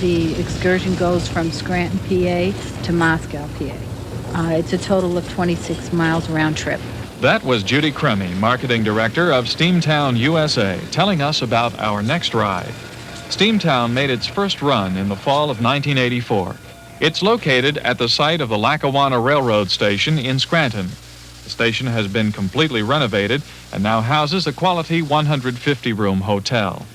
The excursion goes from Scranton, PA to Moscow, PA. It's a total of 26 miles round trip. That was Judy Crummy, Marketing Director of Steamtown USA, telling us about our next ride. Steamtown made its first run in the fall of 1984. It's located at the site of the Lackawanna Railroad Station in Scranton. The station has been completely renovated and now houses a quality 150-room hotel.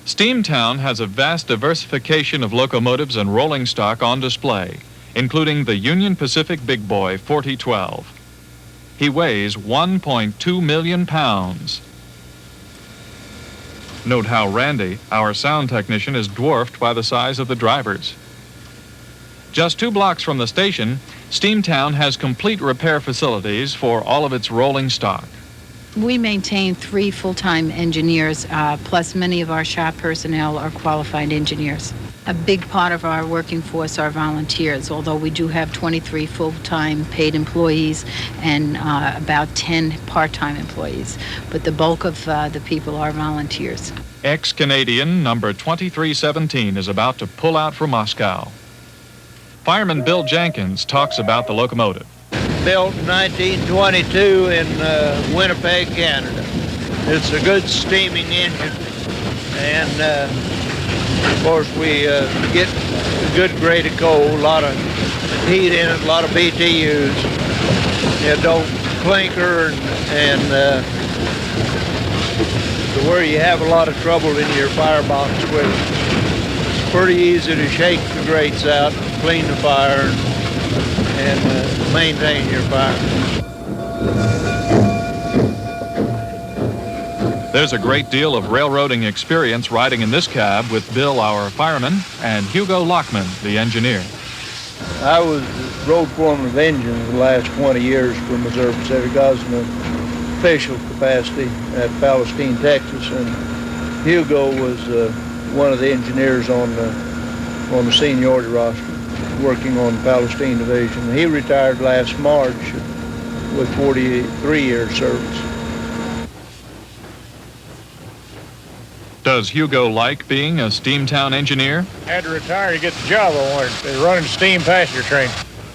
Steamtown has a vast diversification of locomotives and rolling stock on display, including the Union Pacific Big Boy 4012. He weighs 1.2 million pounds. Note how Randy, our sound technician, is dwarfed by the size of the drivers. Just 2 blocks from the station, Steamtown has complete repair facilities for all of its rolling stock. We maintain 3 full-time engineers, plus many of our shop personnel are qualified engineers. A big part of our working force are volunteers, although we do have 23 full-time paid employees and about 10 part-time employees. But the bulk of the people are volunteers. Ex-Canadian number 2317 is about to pull out for Moscow. Fireman Bill Jenkins talks about the locomotive. Built in 1922 in Winnipeg, Canada. It's a good steaming engine, and of course we get a good grade of coal, a lot of heat in it, a lot of BTUs. You don't clinker and to where you have a lot of trouble in your firebox with it. It's pretty easy to shake the grates out, clean the fire, and maintain your fire. There's a great deal of railroading experience riding in this cab with Bill, our fireman, and Hugo Lockman, the engineer. I was road foreman of engines the last 20 years for Missouri Pacific. I was in an official capacity at Palestine, Texas, and Hugo was one of the engineers on the seniority roster, working on the Palestine division. He retired last March with 43 years service. Does Hugo like being a Steamtown engineer? Had to retire to get the job I wanted, running steam passenger train.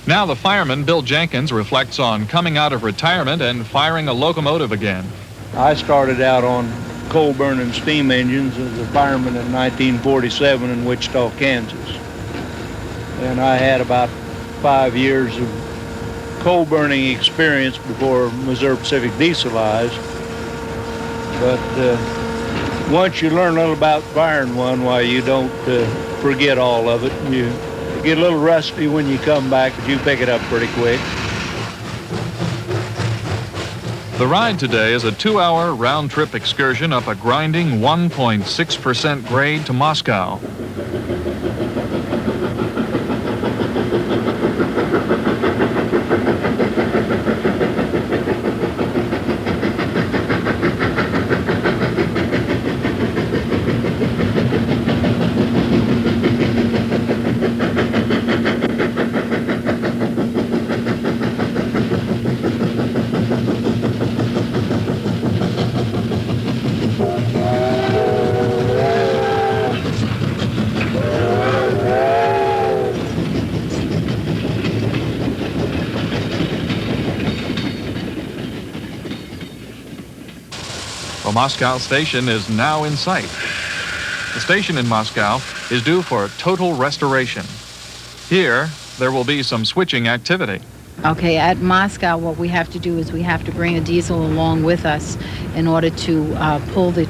Now the fireman, Bill Jenkins, reflects on coming out of retirement and firing a locomotive again. I started out on coal-burning steam engines as a fireman in 1947 in Wichita, Kansas. And I had about 5 years of coal-burning experience before Missouri Pacific dieselized. But once you learn a little about firing one, why you don't forget all of it. You get a little rusty when you come back, but you pick it up pretty quick. The ride today is a 2-hour round-trip excursion up a grinding 1.6% grade to Moscow. The Moscow station is now in sight. The station in Moscow is due for total restoration. Here, there will be some switching activity. Okay, at Moscow, what we have to do is we have to bring a diesel along with us in order to pull the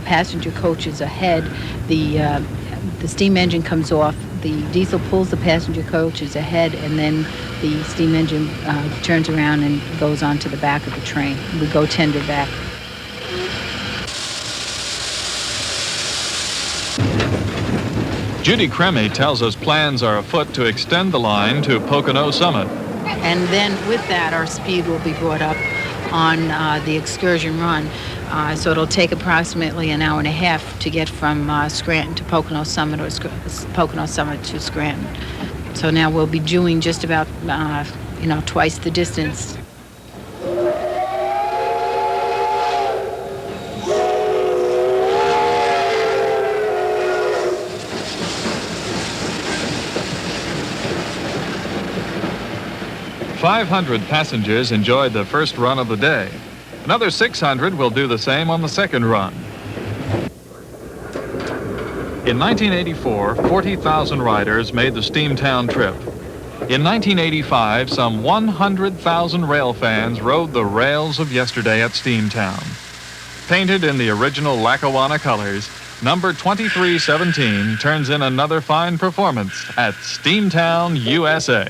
passenger coaches ahead. The steam engine comes off, the diesel pulls the passenger coaches ahead, and then the steam engine turns around and goes onto the back of the train. We go tender back. Judy Cremmy tells us plans are afoot to extend the line to Pocono Summit. And then with that, our speed will be brought up on the excursion run. So it'll take approximately an hour and a half to get from Scranton to Pocono Summit or Pocono Summit to Scranton. So now we'll be doing just about, twice the distance. 500 passengers enjoyed the first run of the day. Another 600 will do the same on the second run. In 1984, 40,000 riders made the Steamtown trip. In 1985, some 100,000 rail fans rode the rails of yesterday at Steamtown. Painted in the original Lackawanna colors, number 2317 turns in another fine performance at Steamtown USA.